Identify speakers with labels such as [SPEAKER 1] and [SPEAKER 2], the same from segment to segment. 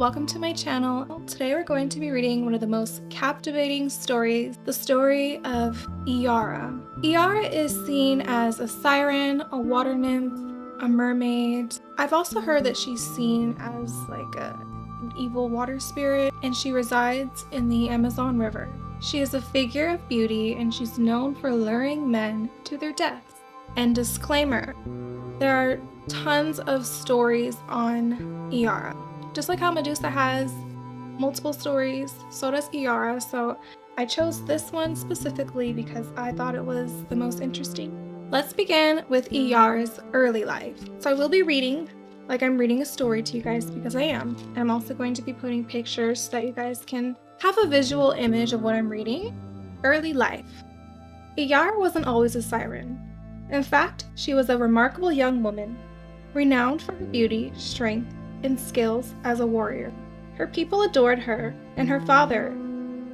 [SPEAKER 1] welcome to my channel. Today we're going to be reading one of the most captivating stories, the story of Iara. Iara is seen as a siren, a water nymph, a mermaid. I've also heard that she's seen as like an evil water spirit, and she resides in the Amazon River. She is a figure of beauty, and she's known for luring men to their deaths. And disclaimer, there are tons of stories on Iara. Just like how Medusa has multiple stories, so does Iara. So I chose this one specifically because I thought it was the most interesting. Let's begin with Iara's early life. So I will be reading like I'm reading a story to you guys because I am. I'm also going to be putting pictures so that you guys can have a visual image of what I'm reading. Early life. Iara wasn't always a siren. In fact, she was a remarkable young woman, renowned for her beauty, strength, and skills as a warrior. Her people adored her, and her father,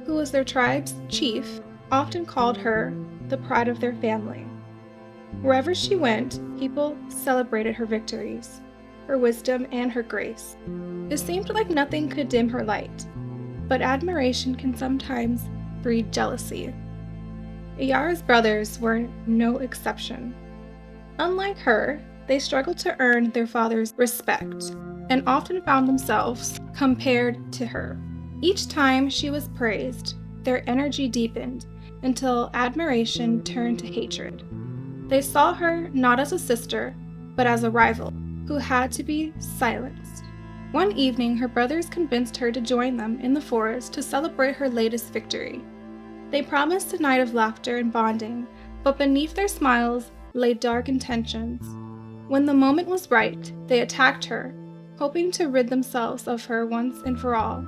[SPEAKER 1] who was their tribe's chief, often called her the pride of their family. Wherever she went, people celebrated her victories, her wisdom, and her grace. It seemed like nothing could dim her light, but admiration can sometimes breed jealousy. Iara's brothers were no exception. Unlike her, they struggled to earn their father's respect and often found themselves compared to her. Each time she was praised, their energy deepened until admiration turned to hatred. They saw her not as a sister, but as a rival who had to be silenced. One evening, her brothers convinced her to join them in the forest to celebrate her latest victory. They promised a night of laughter and bonding, but beneath their smiles lay dark intentions. When the moment was right, they attacked her, hoping to rid themselves of her once and for all.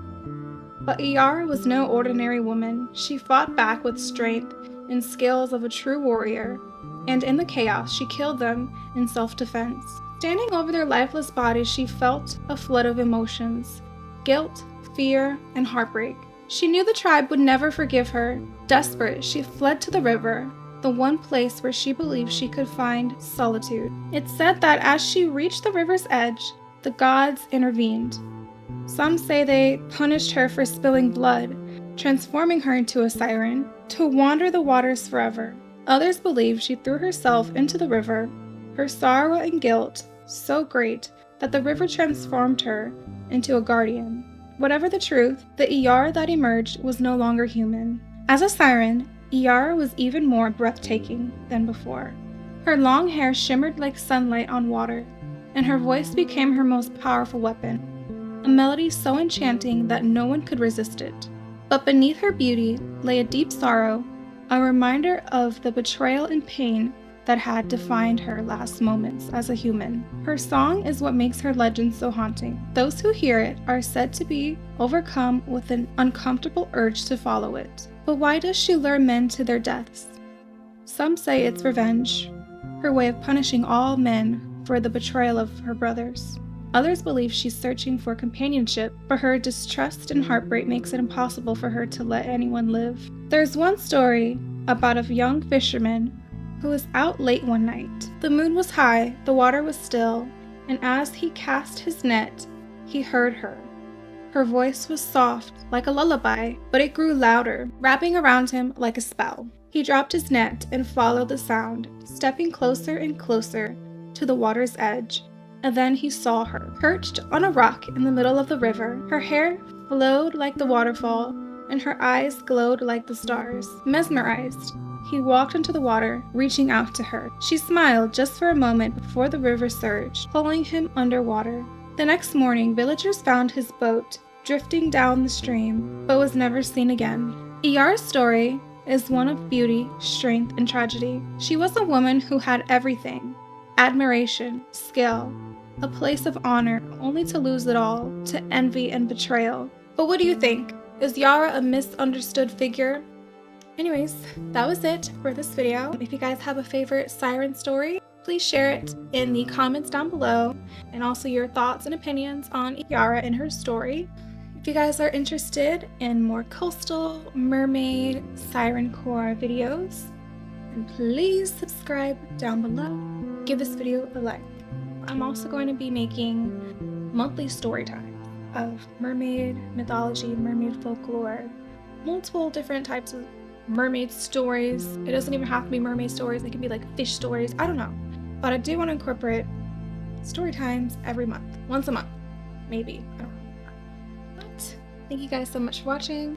[SPEAKER 1] But Iara was no ordinary woman. She fought back with strength and skills of a true warrior, and in the chaos, she killed them in self-defense. Standing over their lifeless bodies, she felt a flood of emotions: guilt, fear, and heartbreak. She knew the tribe would never forgive her. Desperate, she fled to the river, the one place where she believed she could find solitude. It's said that as she reached the river's edge, the gods intervened. Some say they punished her for spilling blood, transforming her into a siren to wander the waters forever. Others believe she threw herself into the river, her sorrow and guilt so great that the river transformed her into a guardian. Whatever the truth, the Iara that emerged was no longer human. As a siren, Iara was even more breathtaking than before. Her long hair shimmered like sunlight on water, and her voice became her most powerful weapon, a melody so enchanting that no one could resist it. But beneath her beauty lay a deep sorrow, a reminder of the betrayal and pain that had defined her last moments as a human. Her song is what makes her legend so haunting. Those who hear it are said to be overcome with an uncomfortable urge to follow it. But why does she lure men to their deaths? Some say it's revenge, her way of punishing all men for the betrayal of her brothers. Others believe she's searching for companionship, but her distrust and heartbreak makes it impossible for her to let anyone live. There's one story about a young fisherman who was out late one night. The moon was high, the water was still, and as he cast his net, he heard her. Her voice was soft, like a lullaby, but it grew louder, wrapping around him like a spell. He dropped his net and followed the sound, stepping closer and closer to the water's edge, and then he saw her, perched on a rock in the middle of the river. Her hair flowed like the waterfall, and her eyes glowed like the stars. Mesmerized, he walked into the water, reaching out to her. She smiled just for a moment before the river surged, pulling him underwater. The next morning, villagers found his boat drifting down the stream, but was never seen again. Iara's story is one of beauty, strength, and tragedy. She was a woman who had everything: admiration, skill, a place of honor, only to lose it all to envy and betrayal. But what do you think? Is Iara a misunderstood figure? Anyways, that was it for this video. If you guys have a favorite siren story, please share it in the comments down below, and also your thoughts and opinions on Iara and her story. If you guys are interested in more coastal, mermaid, siren core videos, then please subscribe down below. Give this video a like. I'm also going to be making monthly story time. of mermaid mythology, mermaid folklore, multiple different types of mermaid stories. It doesn't even have to be mermaid stories, they can be like fish stories. I don't know. But I do want to incorporate story times every month, once a month, maybe. I don't know. But thank you guys so much for watching.